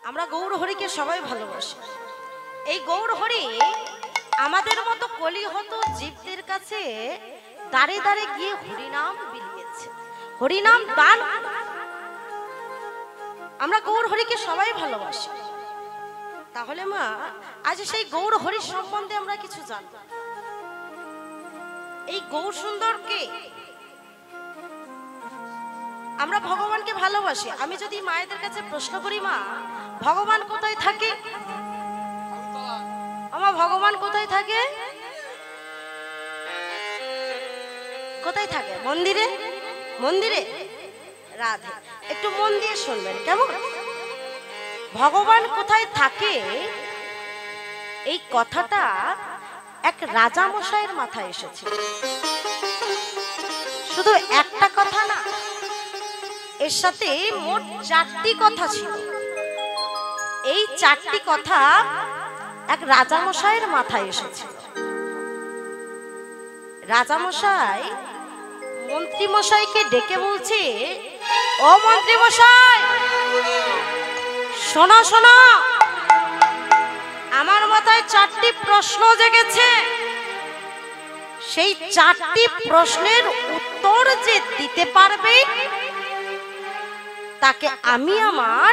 আমরা গৌর হরিকে সবাই ভালোবাসি। এই গৌর হরি আমাদের মতো কলিহত জীবদের কাছে দাঁড়ে দাঁড়ে গিয়ে হরিনাম বিলিয়েছে, হরিনাম দান। আমরা গৌর হরিকে সবাই ভালোবাসি। তাহলে মা, আজ সেই গৌর হরির সম্বন্ধে আমরা কিছু জানব। এই গৌর সুন্দরকে আমরা ভগবানকে ভালোবাসি। আমি যদি মায়েদের কাছে প্রশ্ন করি, মা ভগবান কোথায় থাকে? আমার ভগবান কোথায় থাকে? কোথায় থাকে? মন্দিরে। মন্দিরে? রাধে, একটু মন দিয়ে শুনবেন কেমন? ভগবান কোথায় থাকে এই কথাটা এক রাজা মশাইয়ের মাথায় এসেছে। শুধু একটা কথা না, এর সাথে মোট 4টি কথা ছিল। এই 4টি কথা এক রাজা মশাইয়ের মাথায় এসেছিল। রাজা মশাই মন্ত্রী মশাইকে ডেকে বলছে, ও মন্ত্রী মশাই, শোনো শোনো, আমার মাথায় 4টি প্রশ্ন জেগেছে। সেই 4টি প্রশ্নের উত্তর যে দিতে পারবে তাকে আমি আমার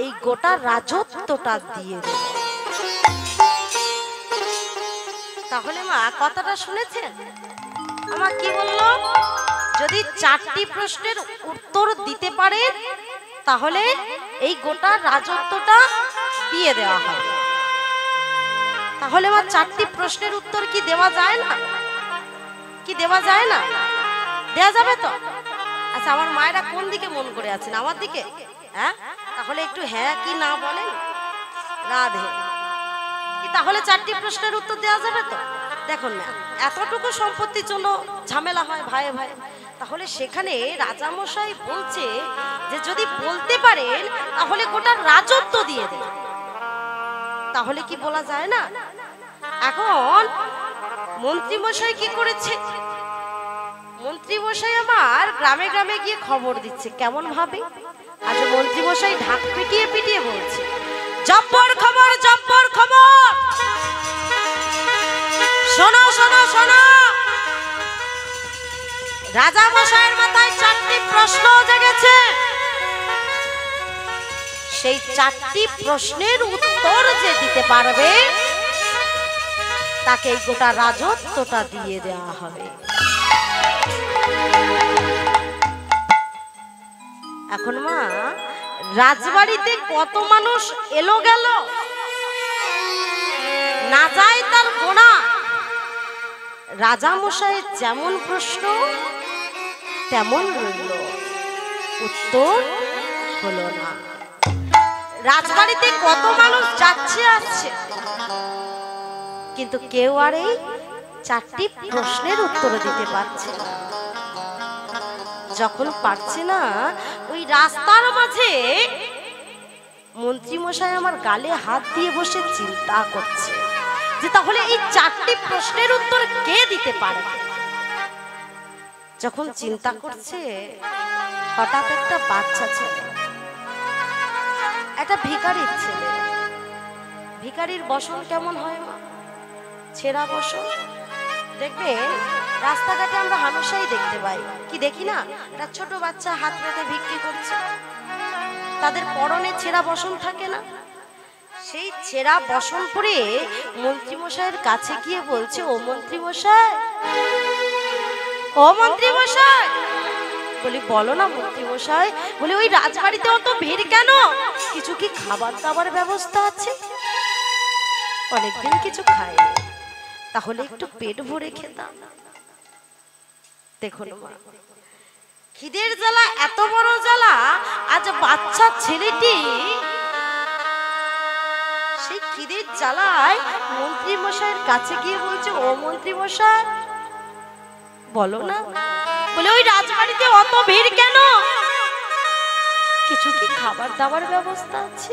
এই গোটা রাজত্বটা দিয়ে দেব। তাহলে মা কথাটা শুনেছেন? আমার কি বললো? যদি 4টি প্রশ্নের উত্তর দিতে পারে তাহলে এই গোটা রাজত্বটা দিয়ে দেওয়া হবে। তাহলে মা 4টি প্রশ্নের উত্তর কি দেওয়া যায় না? কি দেওয়া যায় না? দেওয়া যাবে তো? আচ্ছা, আমার মায়েরা কোন দিকে মন করে আছেন? আমার দিকে? হ্যাঁ, তাহলে একটু হ্যাঁ কি না বলেন। রাধে। কি তাহলে 4টি প্রশ্নের উত্তর দেওয়া যাবে তো? দেখুন না, এতটুকু সম্পত্তির জন্য ঝামেলা হয় ভাই ভাই। তাহলে সেখানে রাজামশাই বলছে যে যদি বলতে পারেন তাহলে গোটা রাজত্ব দিয়ে দেন। তাহলে কি বলা যায় না? এখন মন্ত্রী মশাই কি করেছে? মন্ত্রী মশাই আমার গ্রামে গ্রামে গিয়ে খবর দিচ্ছে। কেমন ভাবে? আজ মন্ত্রী মশাই ঢাক পিটিয়ে পিটিয়ে বলছে, জব্বর খবর, জব্বর খবর, শোনো শোনো শোনো। রাজা মশাইয়ের মাথায় 4টি প্রশ্ন জেগেছে। সেই 4টি প্রশ্নের উত্তর যে দিতে পারবে তাকে এই গোটা রাজত্বটা দিয়ে দেওয়া হবে। এখন মা, রাজবাড়িতে কত মানুষ এলো গেল, না যায় তার গোনা। রাজা মশাইয়ের যেমন প্রশ্ন তেমন রইল, উত্তর হলো না। রাজবাড়িতে কত মানুষ যাচ্ছে আসছে, কিন্তু কেউ আর এই 4টি প্রশ্নের উত্তর দিতে পারছে না। যখন পারছে না, ওই রাস্তার মাঝে মন্ত্রী মশাই আমার গালে হাত দিয়ে বসে চিন্তা করছে যে তাহলে এই 4টি প্রশ্নের উত্তর কে দিতে পারবে। যখন চিন্তা করছে, হঠাৎ একটা বাচ্চা ছেলে, একটা ভিখারির ছেলে। ভিখারির বসন কেমন হয় মা? ছেঁড়া বসন। দেখবে রাস্তাঘাটে আমরা হামেশাই দেখতে পাই, কি দেখি না, একটা ছোট বাচ্চা হাত পেতে ভিক্ষে করছে, তাদের পরনে ছেঁড়া বসন থাকে না? সেই ছেঁড়া বসন পরে মন্ত্রী মশাইয়ের কাছে গিয়ে বলছে, ও মন্ত্রী মশাই, ও মন্ত্রী মশাই। বলি, বলো না মন্ত্রী মশাই। বলি, ওই রাজবাড়িতে অত ভিড় কেন? কিছু কি খাবার দাবার ব্যবস্থা আছে? অনেকদিন কিছু খাইনি, তাহলে একটু পেট ভরে খেতাম। দেখুন মা, খিদের জ্বালা এত বড় জ্বালা, আজ বাচ্চা ছেলেটি সেই খিদের জ্বালায় মন্ত্রী মশাইয়ের কাছে গিয়ে বলছে, ও মন্ত্রী মশাই, বলো না। বলে, ওই রাজবাড়িতে অত ভিড় কেন? কিছু কি খাবার দাবার ব্যবস্থা আছে?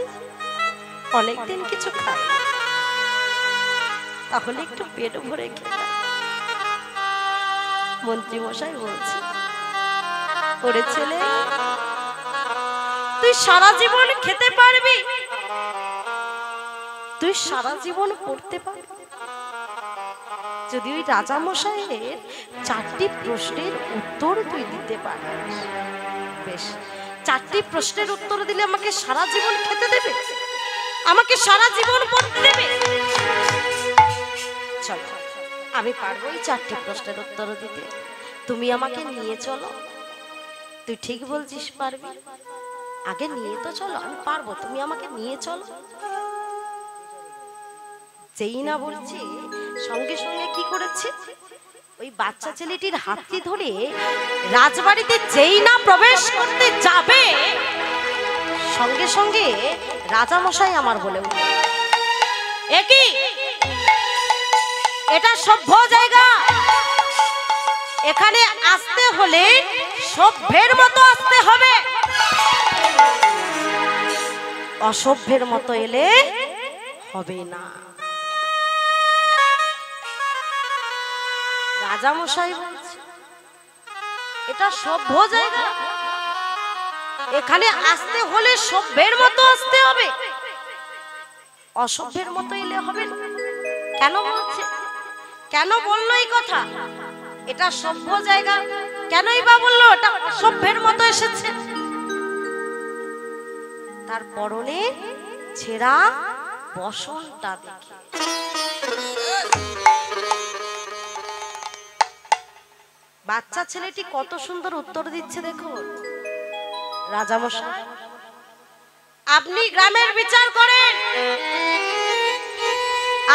অনেকদিন কিছু খাই, তাহলে একটু পেট ভরে খেতাম। মন্ত্রী মশাই বলছে, ওরে ছেলে, তুই সারা জীবন খেতে পারবি তুই সারা জীবন পড়তে পারবি যদি ওই রাজা মশাইয়ের 4টি প্রশ্নের উত্তর তুই দিতে পারিস। বেশ, 4টি প্রশ্নের উত্তর দিলে আমাকে সারা জীবন খেতে দেবে, আমাকে সারা জীবন পড়তে দেবে। চল, আমি পারবো এই 4টি প্রশ্নের উত্তর দিতে, তুমি আমাকে নিয়ে চলো। তুই ঠিক বলছিস পারবি, আগে নিয়ে তো চলো, আমি পারবো, তুমি আমাকে নিয়ে চলো। যেই না বলছি সঙ্গে সঙ্গে কি করেছে, ওই বাচ্চা ছেলেটির হাতটি ধরে রাজবাড়িতে যেই না প্রবেশ করতে যাবে, সঙ্গে সঙ্গে রাজা মশাই আমার বলে উঠল, একি এটা সভ্য জায়গা, এখানে আসতে হলে সভ্যের মতো আসতে হবে, অসভ্যের মতো এলে হবে না। রাজা মশাই বলছে এটা সভ্য জায়গা, এখানে আসতে হলে সভ্যের মতো আসতে হবে, অসভ্যের মতো এলে হবে না। কেন বলছে, কেন বললো এই কথা? এটা সভ্য জায়গা, কেনই বা বললো এটা সভ্যের মতো এসেছে? তার পরনে ছেঁড়া বসনটা দেখে। বাচ্চা ছেলেটি কত সুন্দর উত্তর দিচ্ছে দেখো। রাজামশাই, আপনি গ্রামের বিচার করেন,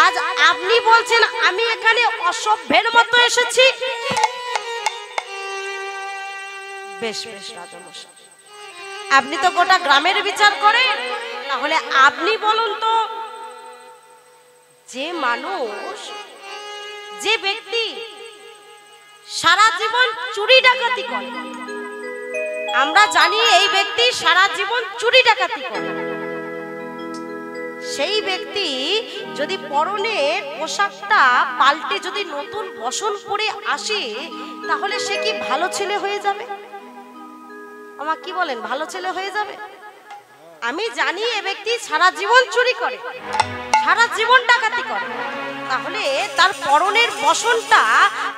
আজ আপনি বলছেন আমি এখানে অসভ্যের মতো এসেছি। বেশ বেশ রাজামশাই, আপনি তো গোটা গ্রামের বিচার করেন, তাহলে আপনি বলুন তো, যে মানুষ, যে ব্যক্তি সারা জীবন চুরি ডাকাতি করে, আমরা জানি এই ব্যক্তি সারা জীবন চুরি ডাকাতি করে, সেই ব্যক্তি যদি পরনের পোশাকটা পাল্টে যদি নতুন বসন পরে আসে, তাহলে সে কি ভালো ছেলে হয়ে যাবে? আমার কি বলেন, ভালো ছেলে হয়ে যাবে? আমি জানি এ ব্যক্তি সারা জীবন চুরি করে, সারা জীবন ডাকাতি করে, তাহলে তার পরনের বসনটা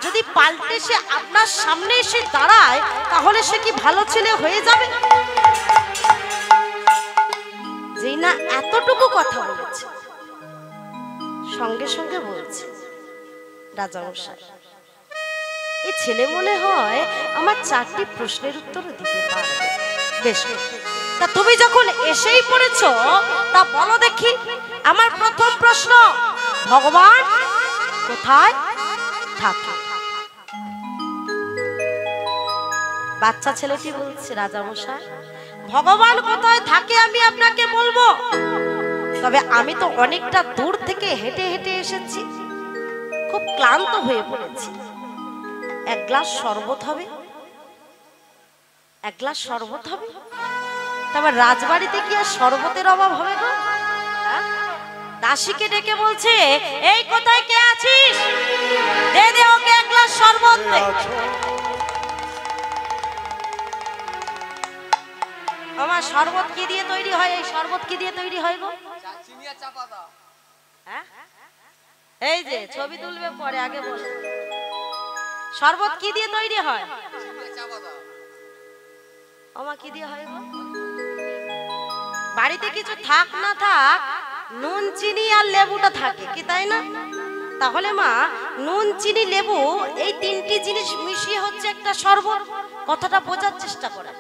যদি পাল্টে সে আপনার সামনে এসে দাঁড়ায়, তাহলে সে কি ভালো ছেলে হয়ে যাবে? যেই না এতটুকু কথা বলেছে, সঙ্গে সঙ্গে বলছে, রাজামশাই এই ছেলে মনে হয় আমার 4টি প্রশ্নের উত্তর দিতে পারবে। বেশ, তা তুমি যখন এসেই পড়েছো, তা বলো দেখি, আমার প্রথম প্রশ্ন, ভগবান কোথায় থাকে? বাচ্চা ছেলেটি বলছে, রাজামশাই ভগবান কোথায় থাকে আমি আপনাকে বলবো, তবে আমি তো অনেকটা দূর থেকে হেঁটে হেঁটে এসেছি, খুব ক্লান্ত হয়ে পড়েছি, এক গ্লাস শরবত হবে, এক গ্লাস শরবত হবে? তবে রাজবাড়িতে কি আর শরবতের অভাব হবে গো? দাসীকে ডেকে বলছে, এই কোথায় কে আছিস, দে দে ওকে এক গ্লাস শরবত দে। আমার শরবত কি দিয়ে তৈরি হয়? এই শরবত কি দিয়ে তৈরি হয় গো? চিনি আর চা পাতা। হ্যাঁ, এই যে ছবি তুলবে পরে, আগে বল, শরবত কি দিয়ে তৈরি হয়? চা পাতা। আমার কি দিয়ে হয় গো? বাড়িতে কিছু থাক না থাক, নুন চিনি আর লেবুটা থাকে কি, তাই না? তাহলে মা, নুন চিনি লেবু এই 3টি জিনিস মিশিয়ে হচ্ছে একটা শরবত। কথাটা বোঝার চেষ্টা করে,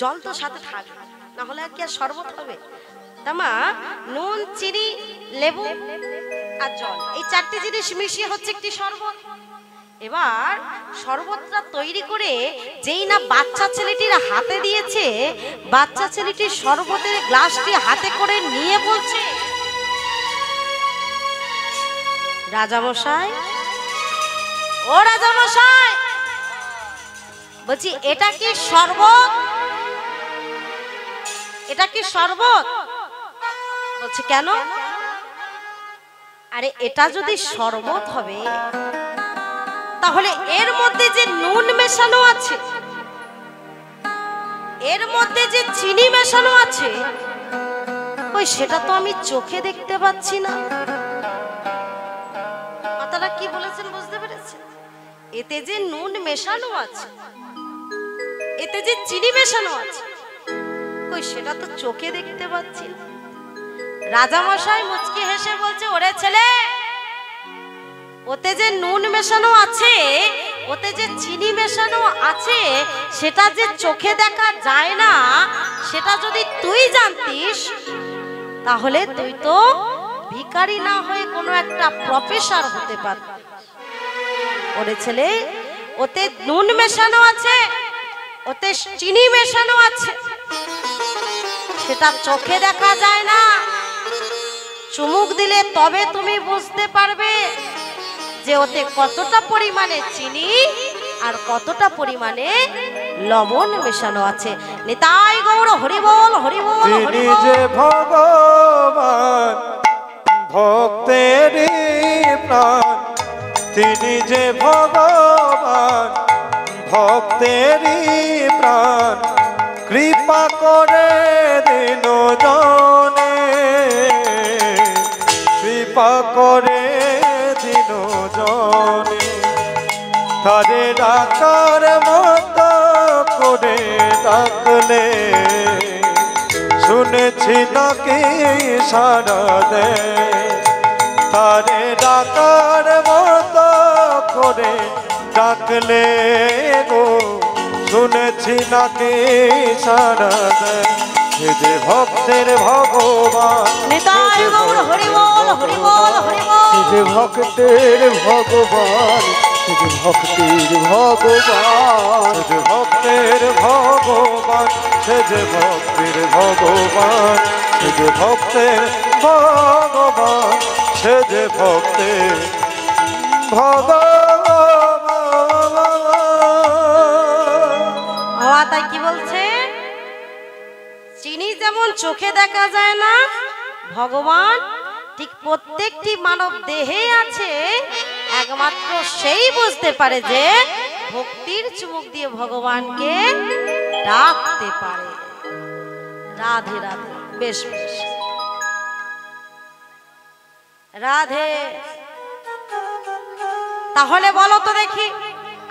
জল তো সাথে থাকবে, না হলে কি আর শরবত হবে? তা মা, নুন চিনি লেবু আর জল, এই 4টি জিনিস মিশিয়ে হচ্ছে একটি শরবত। এবার শরবতটা তৈরি করে যেই না বাচ্চা ছেলেটির হাতে দিয়েছে, বাচ্চা ছেলেটির শরবতের গ্লাসটি হাতে করে নিয়ে বলছে, রাজামশাই, ও রাজামশাই, বলছি এটা কি শরবত? এটা কি শরবত? বলছে কেন? আরে এটা যদি শরবত হবে, তাহলে এর মধ্যে যে নুন মেশানো আছে, এর মধ্যে যে চিনি মেশানো আছে, কই সেটা তো আমি চোখে দেখতে পাচ্ছি না। কথাটা কি বলেছেন বুঝতে পেরেছেন? এতে যে নুন মেশানো আছে, এতে যে চিনি মেশানো আছে, কই সেটা তো চোখে দেখতে পাচ্ছি না। রাজামশাই মুচকি হেসে বলছে, ওরে ছেলে, ওতে যে নুন মেশানো আছে, ওতে যে চিনি মেশানো আছে, সেটা যে চোখে দেখা যায় না, সেটা যদি তুই জানতিস তাহলে তুই তো ভিখারি না হয়ে কোনো একটা প্রফেসর হতে পারতি। ওরে ছেলে, ওতে নুন মেশানো আছে, ওতে চিনি মেশানো আছে, সেটা চোখে দেখা যায় না, চুমুক দিলে তবে তুমি বুঝতে পারবে যে ওতে কতটা পরিমাণে চিনি আর কতটা পরিমাণে লবণ মেশানো আছে। নিতাই গৌর হরি বল, হরি বল, হরি বল। যে ভগবান ভক্তেরই প্রাণ, তিনি যে ভগবান ভক্তেরই প্রাণ, কৃপা করে দিন জনে, কৃপা করে দিন জনে, তারে ডাকার মতো করে ডাকলে শুনেছি নাকি সারা দে, তারে ডাকার মতো করে ডাকলে গো শুনেছি নাকি সারা দে। যে ভক্তের ভগবান, নিতাই গৌর হরি বল, হরি বল, হরি বল। যে ভক্তের ভগবান, যে ভক্তির ভগবান, যে ভক্তের ভগবান, সে যে ভক্তির ভগবান, সে যে ভক্তের ভগবান, সে যে ভক্তের ভগবান। তাই কি বলছে? চিনি যেমন চোখে দেখা যায় না, ভগবান ঠিক প্রত্যেকটি মানব দেহে আছে, একমাত্র সেই বুঝতে পারে যে ভক্তির চুমুক দিয়ে ভগবানকে ডাকতে পারে। রাধে রাধে। বেশ বেশ, রাধে। তাহলে বলো তো দেখি,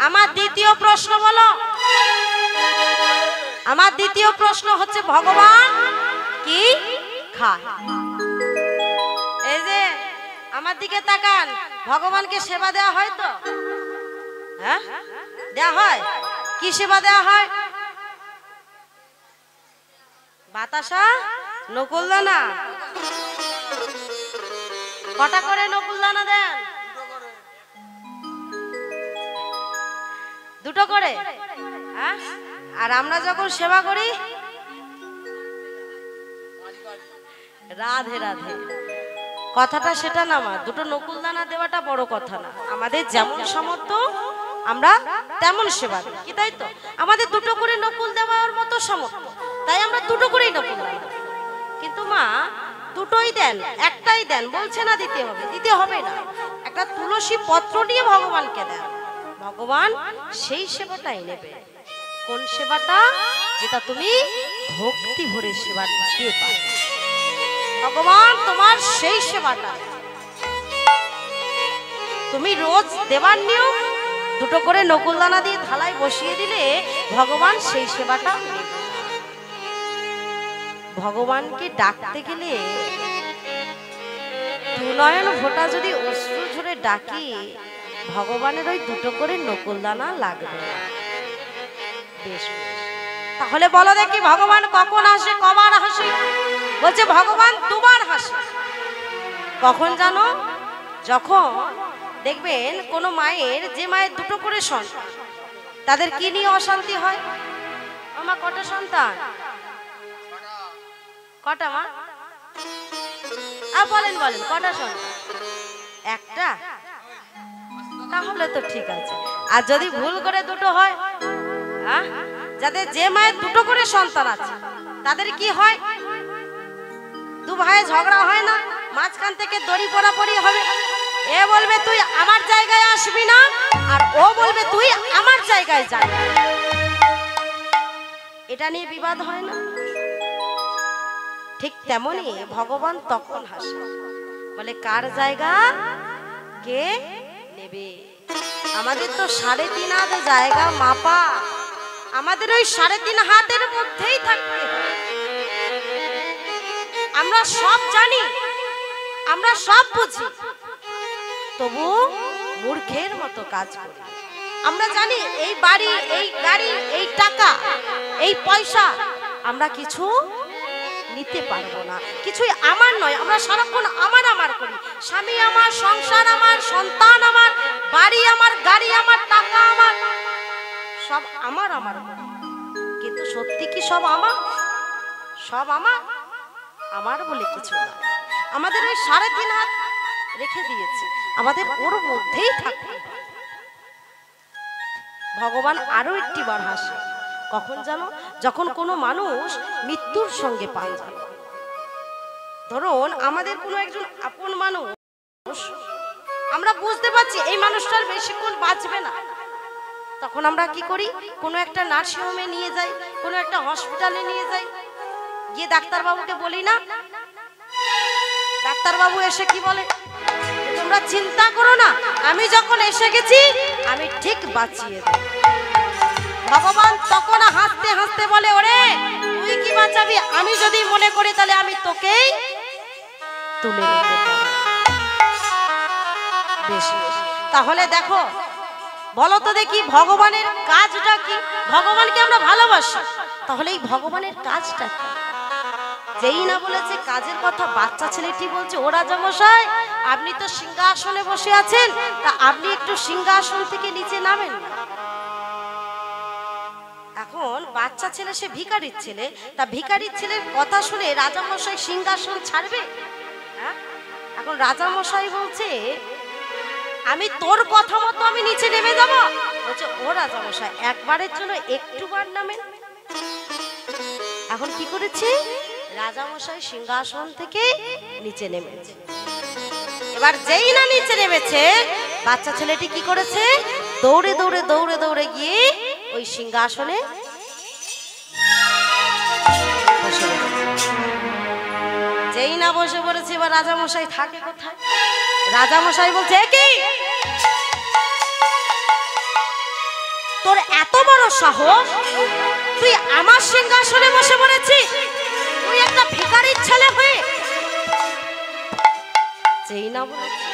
আমার দ্বিতীয় প্রশ্ন বলো। আমার দ্বিতীয় প্রশ্ন হচ্ছে, ভগবান কি খায়? এই যে আমার দিকে তাকান, ভগবানকে সেবা দেওয়া হয় তো? হ্যাঁ, দেওয়া হয়। কি সেবা দেওয়া হয়? বাতাসা, নকুলদানা। কটা করে নকুলদানা দেন? দুটো করে। হ্যাঁ, আর আমরা যখন সেবা করি, রাধে রাধে, কথাটা সেটা না মা, দুটো নকুলদানা দেওয়াটা বড় কথা না। আমাদের যেমন সামর্থ্য আমরা তেমন সেবা দিই, কি তাই তো? আমাদের দুটো করে নকুল দেওয়ার মতো সামর্থ্য, তাই আমরা দুটো করেই নকুল দিই। কিন্তু মা দুটোই দেন, একটাই দেন বলছে না দিতে হবে, দিতে হবে না। একটা তুলসী পত্র নিয়ে ভগবানকে দেন, ভগবান সেই সেবাটাই নেবে। কোন সেবাটা? যেটা তুমি ভক্তি ভরে সেবা দিতে পারো, ভগবান তোমার সেই সেবাটা তুমি রোজ দেবার নিয়ম দুটো করে নকুলদানা দিয়ে থালায় বসিয়ে দিলে ভগবান সেই সেবাটা নেবে। ভগবানকে ডাকতে গেলে দুনয়ন ফোঁটা যদি অশ্রু ঝরে ডাকি, ভগবানের ওই দুটো করে নকুলদানা লাগবে। বেশ, তাহলে বলো দেখি, ভগবান কখন হাসে, কবার হাসে? বলছে ভগবান দুবার হাসে। কখন জানো? যখন দেখবেন কোন মায়ের, যে মায়ের দুটো করে সন্তান, তাদের কি নিয়ে অশান্তি হয়? আমার কটা সন্তান? কটা মা? বলেন বলেন, কটা সন্তান? একটা? তাহলে তো ঠিক আছে। আর যদি ভুল করে দুটো হয়, যাদের, যে মায়ের দুটো করে সন্তান আছে, তাদের কি হয়? দু ভাই ঝগড়া হয় না, মাঝখান থেকে দড়ি পড়াপড়ি হবে। এ বলবে তুই আমার জায়গায় আসবি না, আর ও বলবে তুই আমার জায়গায় যাবি। এটা নিয়ে বিবাদ হয় না? ঠিক তেমনি ভগবান তখন হাসে, বলে কার জায়গা কে নেবে? আমাদের তো 3.5 হাত জায়গা মাপা, আমাদের ওই 3.5 হাতের মধ্যেই থাকতে হবে। আমরা সব জানি, আমরা সব বুঝি, তবু মূর্খের মতো কাজ করি। আমরা জানি এই বাড়ি, এই গাড়ি, এই টাকা, এই পয়সা আমরা কিছু নিতে পারবো না, কিছুই আমার নয়। আমরা সারাক্ষণ আমার আমার করি, স্বামী আমার, সংসার আমার, সন্তান আমার, বাড়ি আমার, গাড়ি আমার, টাকা আমার, সব আমার আমার করি। কিন্তু সত্যি কি সব আমার? সব আমার? আমার বলে কিছু না। আমাদের ওই 3.5 হাত রেখে দিয়েছে, আমাদের ওর মধ্যেই থাকতে। ভগবান আরো একটি বার হাসে, কখন জানো? যখন কোনো মানুষ মৃত্যুর সঙ্গে পাঞ্জা। ধরুন আমাদের কোনো একজন আপন মানুষ, আমরা বুঝতে পারছি এই মানুষটার বেশিক্ষণ বাঁচবে না, তখন আমরা কি করি? কোনো একটা নার্সিং হোমে নিয়ে যাই, কোনো একটা হসপিটালে নিয়ে যাই, গিয়ে ডাক্তারবাবুকে বলি না? ডাক্তারবাবু এসে কি বলে? তোমরা চিন্তা করো না, আমি যখন এসে গেছি আমি ঠিক বাঁচিয়ে দেব। ভগবান তখন হাসতে হাসতে বলে, ওরে তুই কি বাঁচাবি? আমি যদি মনে করি তাহলে আমি তোকেই তুলে নিতে পারি। বেশ বেশ, তাহলে দেখো, বলো তো দেখি ভগবানের কাজটা কি? ভগবানকে আমরা ভালোবাসি, তাহলে এই ভগবানের কাজটা কি? যেই না বলেছে কাজের কথা, বাচ্চা ছেলেটি বলছে, ও রাজামশাই আপনি তো সিংহাসনে বসে আছেন, তা আপনি একটু সিংহাসন থেকে নিচে নামেন না। এখন বাচ্চা ছেলে, সে ভিখারির ছেলে, তা ভিখারির ছেলের কথা শুনে রাজামশাই সিংহাসন ছাড়বে? হ্যাঁ, এখন রাজামশাই বলছে আমি তোর কথা মতো আমি নিচে নেমে যাব। বলছে ও রাজামশাই একবারের জন্য একটুবার নামেন। এখন কি করেছে? রাজামশাই সিংহাসন থেকে নিচে নেমেছে। এবার যেই না নিচে নেমেছে, বাচ্চা ছেলেটি কি করেছে? দৌড়ে দৌড়ে দৌড়ে দৌড়ে গিয়ে ওই সিংহাসনে বসে পড়েছে। যেই না বসে পড়েছে, এবার রাজামশাই থাকে কোথায়? রাজামশাই বলছে, কি তোর এত বড় সাহস, তুই আমার সিংহাসনে বসে পড়েছিস? তুই একটা ভিখারির ছেলে হয়ে? যেই না বলেছে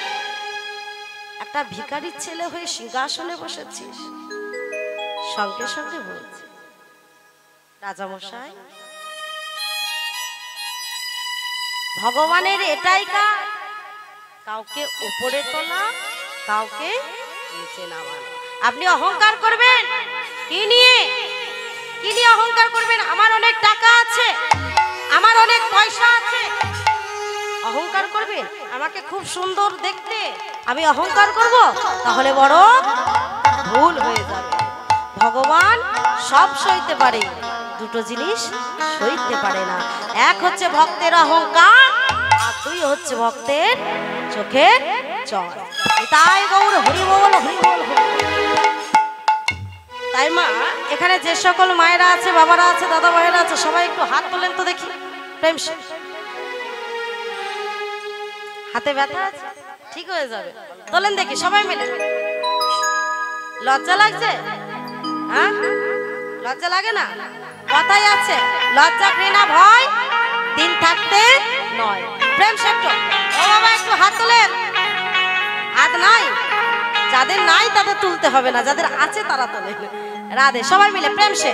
একটা ভিখারির ছেলে হয়ে সিংহাসনে বসেছিস, সঙ্গে সঙ্গে বলছে, রাজামশাই ভগবানের এটাই কাজ, কাউকে উপরে তোলা, কাউকে নিচে নামানো। আপনি অহংকার করবেন কি নিয়ে? কি নিয়ে অহংকার করবেন? আমার অনেক টাকা আছে, আমার অনেক পয়সা আছে, অহংকার করবেন? আমাকে খুব সুন্দর দেখতে, আমি অহংকার করব? তাহলে বড় ভুল হয়ে যাবে। ভগবান সব সইতে পারে, দুটো জিনিস সইতে পারে না। এক হচ্ছে ভক্তের অহংকার, আর দুই হচ্ছে ভক্তের চোখের জল। তাই গৌর হরি বল, হরি বল, হরি বল। তাই মা, এখানে যে সকল মায়েরা আছে, বাবারা আছে, দাদা ভাইয়েরা আছে, সবাই একটু হাত তোলেন তো দেখি। প্রেম সে হাতে ব্যথা আছে, ঠিক হয়ে যাবে। তোলেন দেখি সবাই মিলে। লজ্জা লাগছে? হ্যাঁ, লজ্জা লাগে না? কথাই আছে, লজ্জা ঘৃণা ভয় দিন থাকতে নয়। প্রেম সে একটু, ও বাবা একটু হাত তোলেন। হাত নাই, যাদের নাই তাদের তুলতে হবে না, যাদের আছে তারা তোলেন। রাধে, সবাই মিলে প্রেম সে।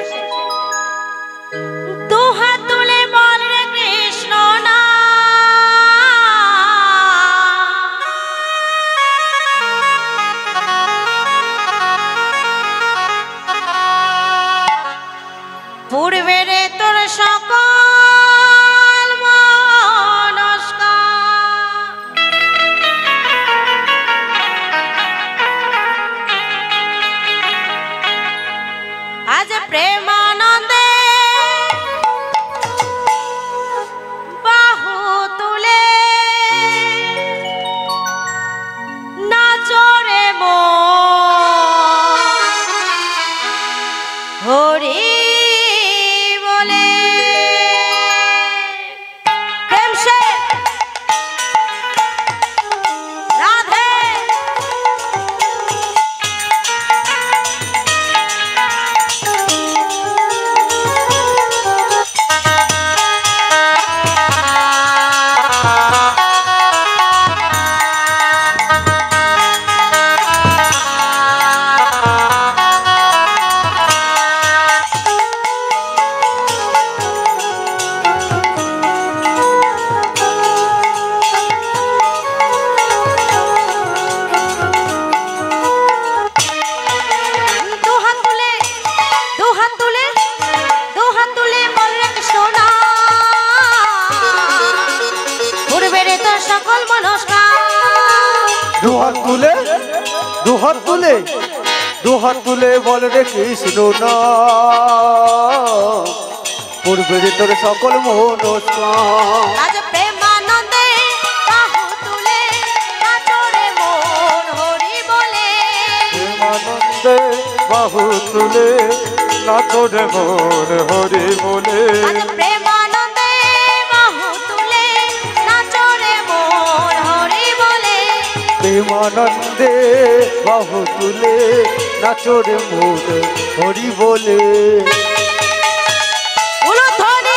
দু হাত তুলে বল রে কৃষ্ণ না, পূর্বে রে তোর সকল মনস্কার, আজ প্রেমান দুহাত তুলে দুহাত তুলে দুহাত তুলে বল রে কৃষ্ণ না পূর্বে যে তোর সকল মনস্কাম আজ প্রেমানন্দে বাহু তুলে নাচো রে মন হরি বলে প্রেমানন্দে বাহু তুলে নাচো রে মন হরি বলে আজ প্রেমানন্দে বাহু তুলে নাচো রে মন হরি বলে প্রেমানন্দে বাহু তুলে নাচো রে মন হরি বলে উলুধ্বনি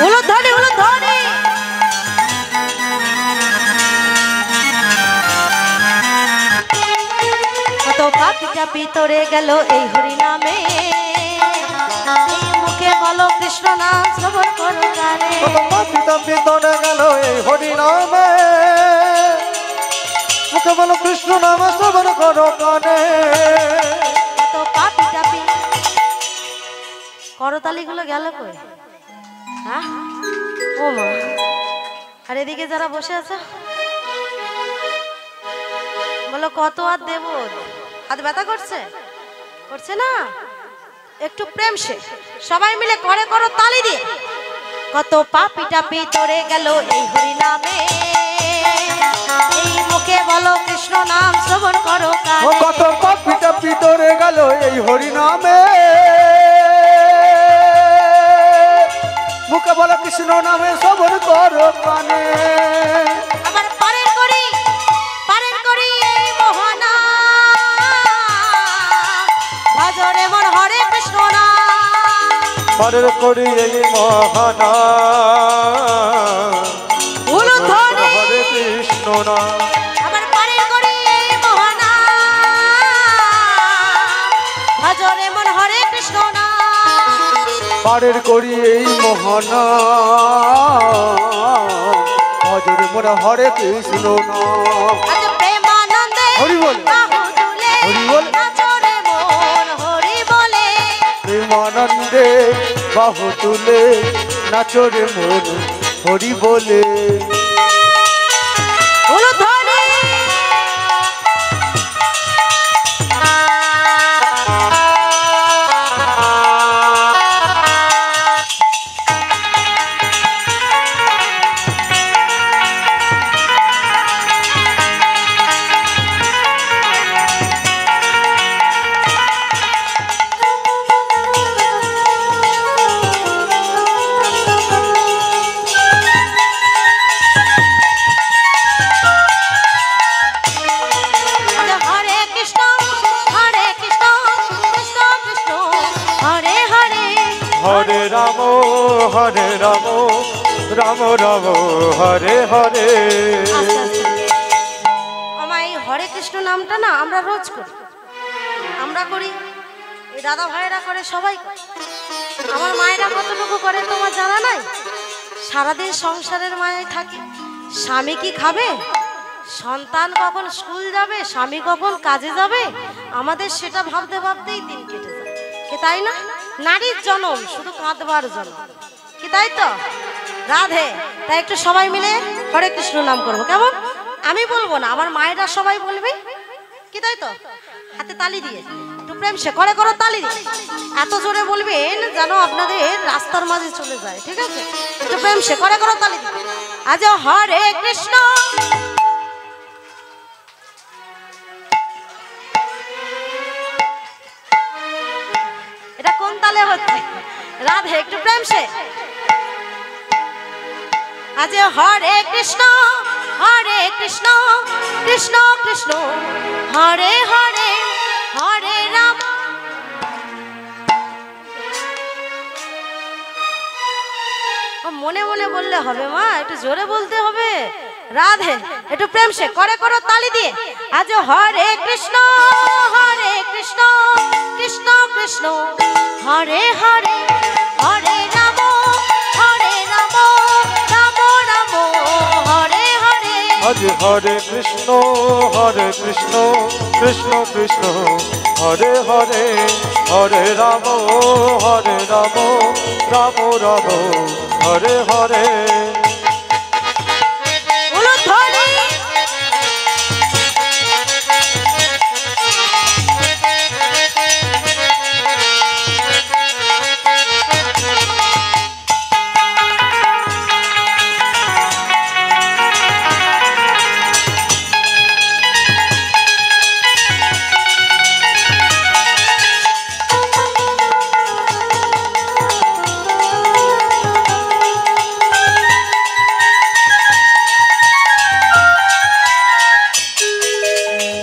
উলুধ্বনি উলুধ্বনি কত পাপিটা ভিতরে গেল এই হরি নামে এই মুখে বলো কৃষ্ণ নাম শ্রবণ করো কানে কত পাপিতা ভিতরে গেল এই হরি নামে মুখে বলো কৃষ্ণ নাম শ্রবণ করো কানে কত পাপিটা করতালি গুলো গেল কই হ্যাঁ ও মা আর এদিকে যারা বসে আছে বলো কত আর দেব হাত ব্যথা করছে করছে না একটু প্রেম সে সবাই মিলে করে করো তালি দিয়ে কত পাপিটা ভিতরে গেল এই হরি নামে এই মুখে বলো কৃষ্ণ নাম শ্রবণ করো ও কানে কত পাপিতা ভিতরে গেল এই হরি নামে মুখে বলো কৃষ্ণ নামে শ্রবণ করো কানে আমার পারের করি এই মোহনা ভজরে মন হরে কৃষ্ণ নাম পারের করি এই মহানা উলুধ্বনি হরে কৃষ্ণ নাম আমার পারের করি এই মোহনা ভজরে মন হরে কৃষ্ণ নাম পারের করি এই মহানা ভজরে মোরা হরে কৃষ্ণ নাম আজ প্রেমানন্দে হরি বল। বাহু তুলে হরি বল। নাচো রে মন হরি বলে প্রেমানন্দে বাহু তুলে নাচো রে মন হরি বলে উলুধ্বনি হরে কৃষ্ণ কৃষ্ণ কৃষ্ণ হরে হরে হরে রাম রাম রাম হরে হরে আমার এই হরে কৃষ্ণ নামটা না আমরা রোজ করি আমরা করি এই দাদা ভাইরা করে সবাই করে আমার মায়েরা কতটুকু করে তোমার জানা নাই সারাদিন সংসারের মায়ে থাকে স্বামী কি খাবে সন্তান কখন স্কুল যাবে স্বামী কখন কাজে যাবে আমাদের সেটা ভাবতে ভাবতেই দিন কেটে যায় কি তাই না নারীর জনম শুধু কাঁদবার জন্য কি তাই তো রাধে তাই একটু সবাই মিলে হরে কৃষ্ণ নাম করবো কেমন আমি বলবো না আমার মায়েরা সবাই বলবে কি তাই তো হাতে তালি দিয়ে একটু প্রেম সে করে করো তালি দিয়ে এত জোরে বলবেন যেন আপনাদের রাস্তার মাঝে চলে যায় ঠিক আছে একটু প্রেম সে করে করো তালি দিয়ে আজ হরে কৃষ্ণ এটা কোন তালে হচ্ছে রাধে একটু প্রেম সে আজ হরে কৃষ্ণ কৃষ্ণ কৃষ্ণ হরে হরে হরে রাম মনে মনে বললে হবে মা একটু জোরে বলতে হবে রাধে একটু প্রেম সে করে করো তালি দিয়ে আজ হরে কৃষ্ণ কৃষ্ণ কৃষ্ণ হরে হরে হরে রাম রাম রাম হরে হরে। আজ হরে কৃষ্ণ কৃষ্ণ কৃষ্ণ হরে হরে, হরে রাম রাম রাম হরে হরে। উলুধ্বনি।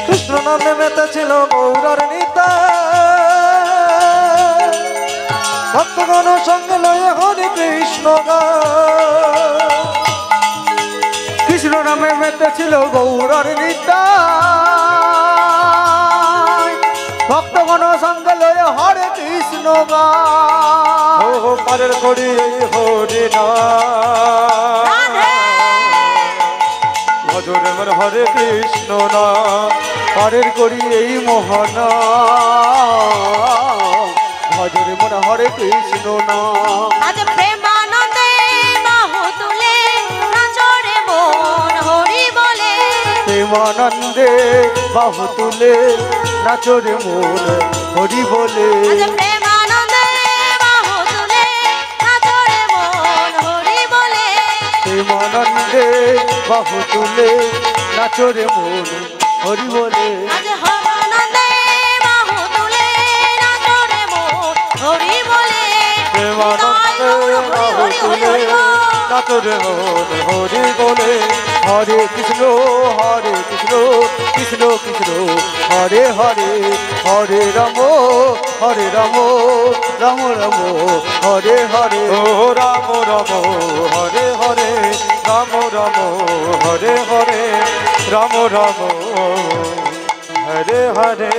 কৃষ্ণ নামে মেতে ছিল গৌরার নিতা, ভক্তগণ সঙ্গে লয়ে হরে কৃষ্ণ গায়। কৃষ্ণ নামে মেতে ছিল গৌরার নিতা, ভক্তগণ সঙ্গে লয়ে হরে কৃষ্ণ গায়। ও পারের করি এই হরি নাম, ভজরে মন হরে কৃষ্ণ নাম, পারের করি এই মোহনা, ভজরে মন হরে কৃষ্ণ নাম। আজ প্রেমানন্দে বাহু তুলে নাচরে মন হরি বলে, প্রেমানন্দে বাহু তুলে নাচরে মন হরি বলে। আজ প্রেমানন্দে বাহু তুলে নাচরে মন হরি বলে, প্রেমানন্দে বাহু তুলে নাচরে মন হরি বলে। আজ হরানন্দে বাহু তুলে নাচরে মন হরি বলে, প্রেমানন্দে বাহু তুলে নাচরে মন হরি বলে। হরে কৃষ্ণ কৃষ্ণ কৃষ্ণ হরে হরে, হরে রাম রাম রাম হরে হরে। ও রাম রাম হরে হরে, রাম রাম হরে হরে, রাম রাম হরে হরে।